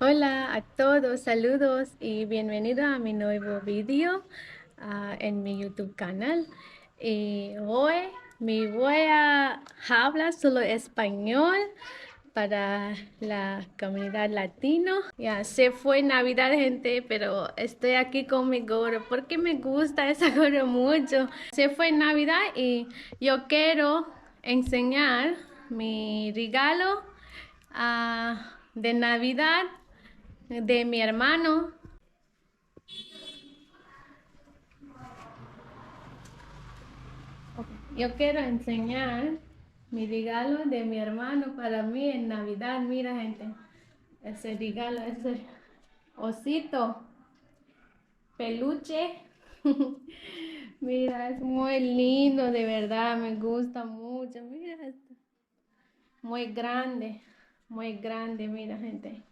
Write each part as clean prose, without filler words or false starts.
Hola a todos, saludos y bienvenido a mi nuevo vídeo en mi YouTube canal. Y hoy me voy a hablar solo español para la comunidad latino. Ya se fue Navidad, gente, pero estoy aquí con mi gorro porque me gusta esa gorro mucho. Se fue Navidad y yo quiero enseñar mi regalo de Navidad de mi hermano. Yo quiero enseñar mi regalo de mi hermano para mí en Navidad. Mira, gente, ese regalo, ese osito peluche. Mira, es muy lindo, de verdad, me gusta mucho. Mira esto, muy grande, mira, gente.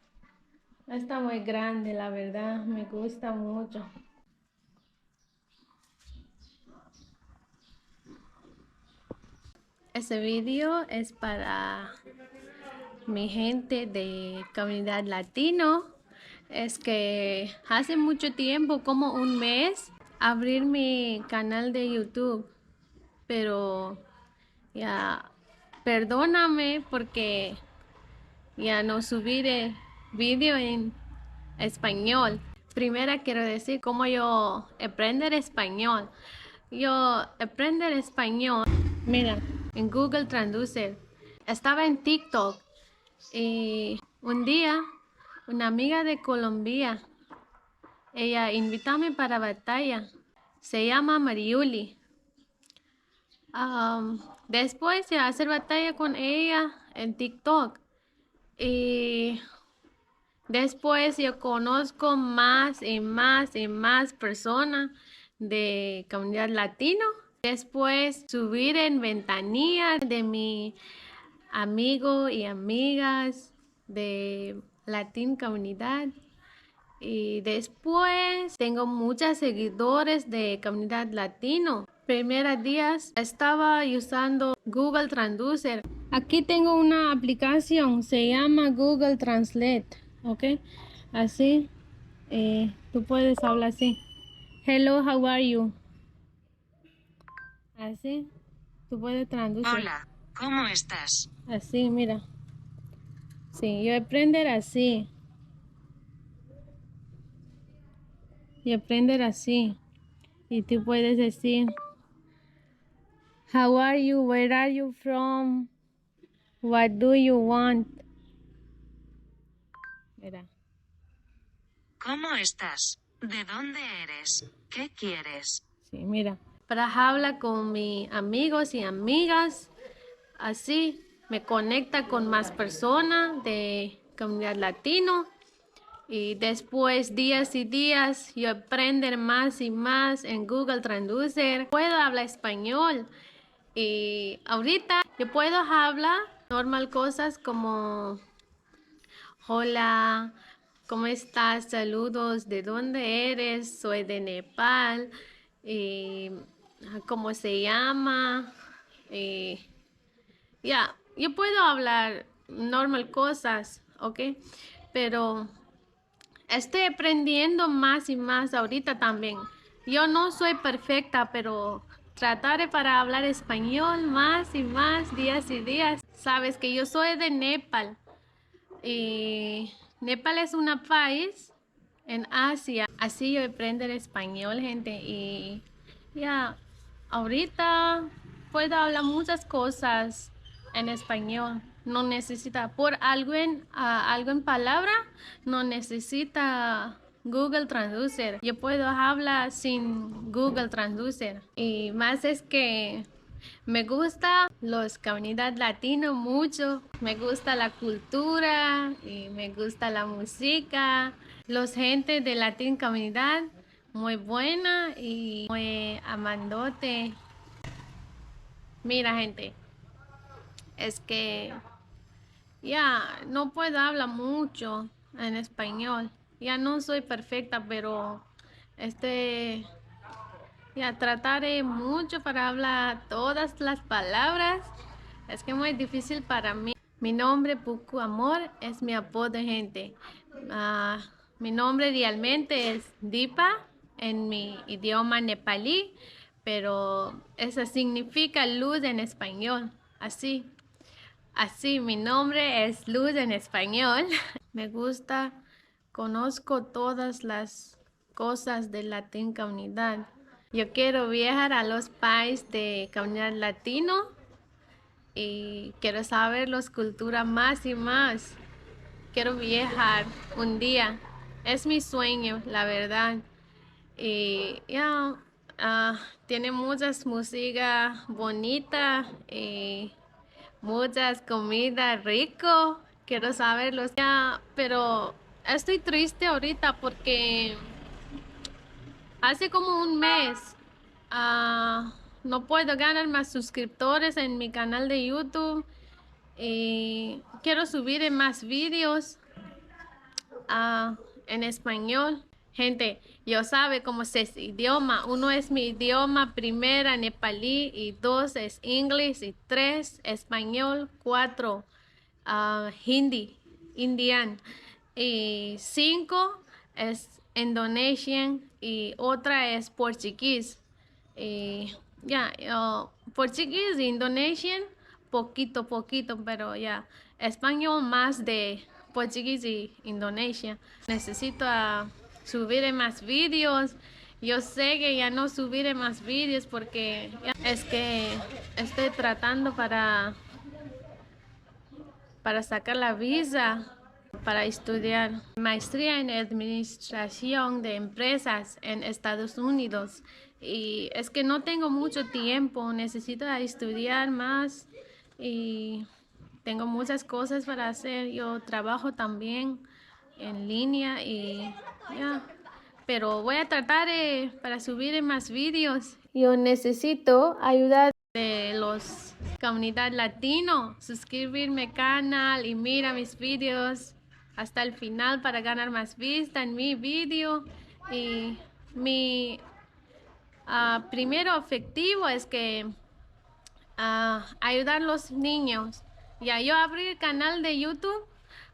Está muy grande, la verdad, me gusta mucho. Ese video es para mi gente de comunidad latino. Es que hace mucho tiempo, como un mes, abrir mi canal de YouTube, pero ya perdóname porque ya no subiré video en español. Primero quiero decir cómo yo aprender español. Yo aprender español, mira, en Google Traducer. Estaba en TikTok y un día una amiga de Colombia, ella invítame para batalla. Se llama Mariuli. Después de hacer batalla con ella en TikTok y después yo conozco más y más y más personas de comunidad latino. Después subir en ventanilla de mi amigo y amigas de Latin comunidad. Y después tengo muchos seguidores de comunidad latino. Primeros días estaba usando Google Traducer. Aquí tengo una aplicación, se llama Google Translate, ¿ok? Así, tú puedes hablar así. Hello, how are you? Así, tú puedes traducir. Hola, ¿cómo estás? Así, mira. Sí, yo aprender así. Y aprender así. Y tú puedes decir, how are you? Where are you from? What do you want? Mira. ¿Cómo estás? ¿De dónde eres? ¿Qué quieres? Sí, mira. Para hablar con mis amigos y amigas, así me conecta con más personas de comunidad latino. Y después, días y días, yo aprender más y más en Google Traducer. Puedo hablar español. Y ahorita yo puedo hablar normal cosas como hola, ¿cómo estás? Saludos, ¿de dónde eres? Soy de Nepal. Y, ¿cómo se llama? Y, ya, yo puedo hablar normal cosas, ¿ok? Pero estoy aprendiendo más y más ahorita también. Yo no soy perfecta, pero trataré para hablar español más y más días y días. Sabes que yo soy de Nepal y Nepal es un país en Asia. Así yo aprendo español, gente, y ya ahorita puedo hablar muchas cosas en español. No necesita, por algo en palabra, no necesita Google Traducer. Yo puedo hablar sin Google Traducer. Y más es que me gusta los comunidad latino mucho. Me gusta la cultura y me gusta la música. Los gente de Latin comunidad muy buena y muy amandote. Mira, gente, es que ya no puedo hablar mucho en español. Ya no soy perfecta, pero ya trataré mucho para hablar todas las palabras. Es que es muy difícil para mí. Mi nombre, Puku Amor, es mi apodo, gente. Mi nombre realmente es Dipa en mi idioma nepalí, pero eso significa luz en español. Así, mi nombre es Luz en español. Me gusta, conozco todas las cosas de la comunidad. Yo quiero viajar a los países de comunidad latino y quiero saber las culturas más y más. Quiero viajar un día. Es mi sueño, la verdad. Y ya, tiene muchas música bonita y muchas comidas rico. Quiero saberlos ya, pero estoy triste ahorita porque hace como un mes no puedo ganar más suscriptores en mi canal de YouTube y quiero subir más vídeos en español. Gente, yo sabe cómo es idioma. Uno es mi idioma primera, nepalí, y 2 es inglés, y 3 español, 4 hindi, indian, y 5 es indonesian y otra es portugués. Y portugués y indonesian, poquito, pero ya, español más de portugués y indonesia. Necesito subir más vídeos. Yo sé que ya no subiré más vídeos porque es que estoy tratando para sacar la visa para estudiar maestría en administración de empresas en Estados Unidos. Y es que no tengo mucho tiempo, necesito estudiar más y tengo muchas cosas para hacer. Yo trabajo también en línea y ya. Pero voy a tratar para subir más vídeos. Yo necesito ayudar de los comunidad latino, suscribirme al canal y mira mis vídeos hasta el final para ganar más vista en mi vídeo. Y mi primer objetivo es que ayudar a los niños. Ya yo abrí el canal de YouTube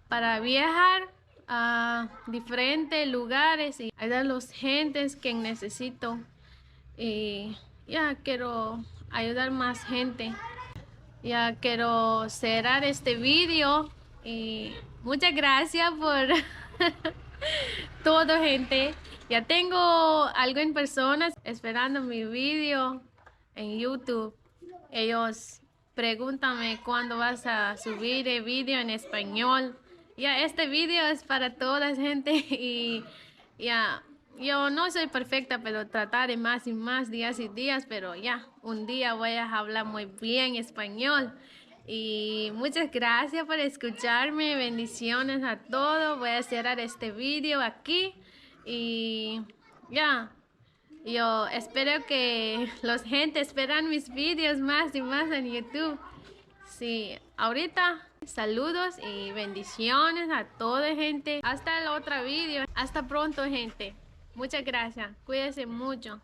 para viajar a diferentes lugares y ayudar a los gentes que necesito. Y ya quiero ayudar más gente. Ya quiero cerrar este vídeo y muchas gracias por todo, gente. Ya tengo algo en personas esperando mi vídeo en YouTube. Ellos pregúntame cuándo vas a subir el vídeo en español. Ya este vídeo es para toda la gente y ya. Yo no soy perfecta, pero trataré más y más días y días, pero ya, un día voy a hablar muy bien español. Y muchas gracias por escucharme, bendiciones a todos. Voy a cerrar este vídeo aquí y ya. Yo espero que los gente esperan mis vídeos más y más en YouTube. Sí, ahorita saludos y bendiciones a toda gente. Hasta el otro vídeo. Hasta pronto, gente. Muchas gracias. Cuídense mucho.